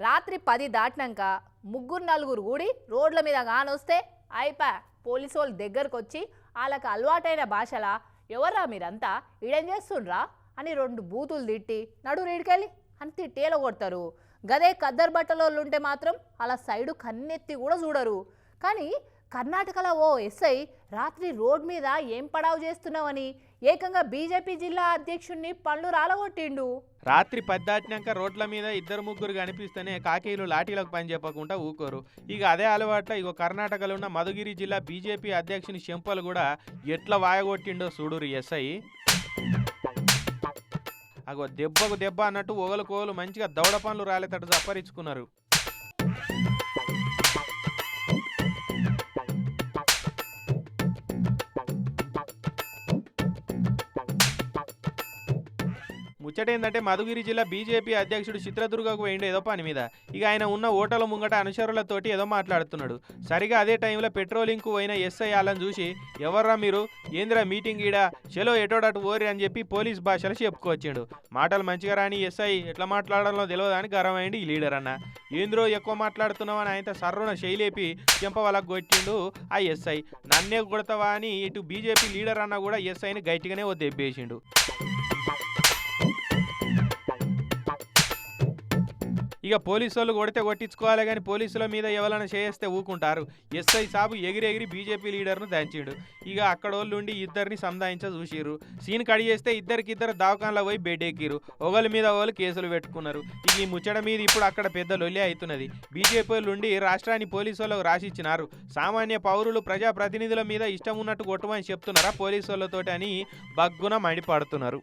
రాత్రి 10 దాటినాక ముగ్గురు నలుగురు కూడి రోడ్ల మీద కానొస్తే అయిపా పోలీసు వాళ్ళు దగ్గరకు వచ్చి వాళ్ళకి అలవాటైన భాషలా ఎవర్రా మీరంతా ఈడేం చేస్తుండ్రా అని 2 బూతులు తిట్టి నడు రీడికెళ్ళి అని తిట్టేలో కొడతారు. గదే కద్దరు బట్టలోళ్ళు ఉంటే మాత్రం అలా సైడు కన్నెత్తి కూడా చూడరు. కానీ కర్ణాటకలో ఓ ఎస్ఐ రాత్రి రోడ్ మీద ఏం పడావు చేస్తున్నావని ఏకంగా బీజేపీ జిల్లా అధ్యక్షుడిని పళ్ళు రాలగొట్టిండు. రాత్రి 10 దాటినాక రోడ్ల మీద 2-3 కనిపిస్తేనే కాకీలు లాఠీలకు పని చెప్పకుండా ఊకోరు. ఇక అదే అలవాట్ల ఇగో కర్ణాటకలో ఉన్న మధుగిరి జిల్లా బీజేపీ అధ్యక్షుని చెంపలు కూడా ఎట్లా వాయగొట్టిండో చూడురు ఎస్ఐ. అగో దెబ్బకు దెబ్బ అన్నట్టు ఓగలుకోలు మంచిగా దౌడ పనులు రాలేటట్టు చప్పరించుకున్నారు. ముచ్చటేందంటే మధుగిరి జిల్లా బీజేపీ అధ్యక్షుడు చిత్రదుర్గకు పోయిండు ఏదో పని మీద. ఇక ఆయన ఉన్న ఓటల ముంగట అనుచరులతోటి ఏదో మాట్లాడుతున్నాడు. సరిగా అదే టైంలో పెట్రోలింగ్కు పోయిన ఎస్ఐ వాళ్ళని చూసి ఎవర్రా మీరు ఏంద్రా మీటింగ్ ఈడ చలో ఎటోడటు ఓరి అని చెప్పి పోలీస్ భాషలో చెప్పుకొచ్చిండు. మాటలు మంచిగా రాని ఎస్ఐ ఎట్లా మాట్లాడాలో తెలియదు అని గర్వమైంది ఈ లీడర్ అన్న. ఏంద్రో ఎక్కువ మాట్లాడుతున్నావు అని ఆయన సర్రున శైలేపి చెంప వాళ్ళకు కొట్టిండు ఆ ఎస్ఐ. నన్నే కొడతావా అని ఇటు బీజేపీ లీడర్ అన్న కూడా ఎస్ఐని గట్టిగానే ఓ దెబ్బేసిండు. ఇక పోలీసు వాళ్ళు కొడితే కొట్టించుకోవాలి కానీ పోలీసుల మీద ఎవరైనా చేస్తే ఊకుంటారు. ఎస్ఐ సాబు ఎగిరెగిరి బీజేపీ లీడర్ను దంచిండు. ఇక అక్కడ వాళ్ళు ఉండి ఇద్దరిని సంధాయించ చూసిర్రు. సీన్ కడి చేస్తే ఇద్దరికిద్దరు దవాఖానలో పోయి బెడ్ ఎక్కిరు. ఒకళ్ళ మీద వాళ్ళు కేసులు పెట్టుకున్నారు. ఇక ఈ ముచ్చట మీద ఇప్పుడు అక్కడ పెద్ద లొల్లి అవుతున్నది. బీజేపీ వాళ్ళు ఉండి రాష్ట్రాన్ని పోలీసు వాళ్ళకు రాసిచ్చినారు. సామాన్య పౌరులు ప్రజాప్రతినిధుల మీద ఇష్టం ఉన్నట్టు కొట్టమని చెప్తున్నారా పోలీసు వాళ్ళతోటి అని బగ్గున మండిపడుతున్నారు.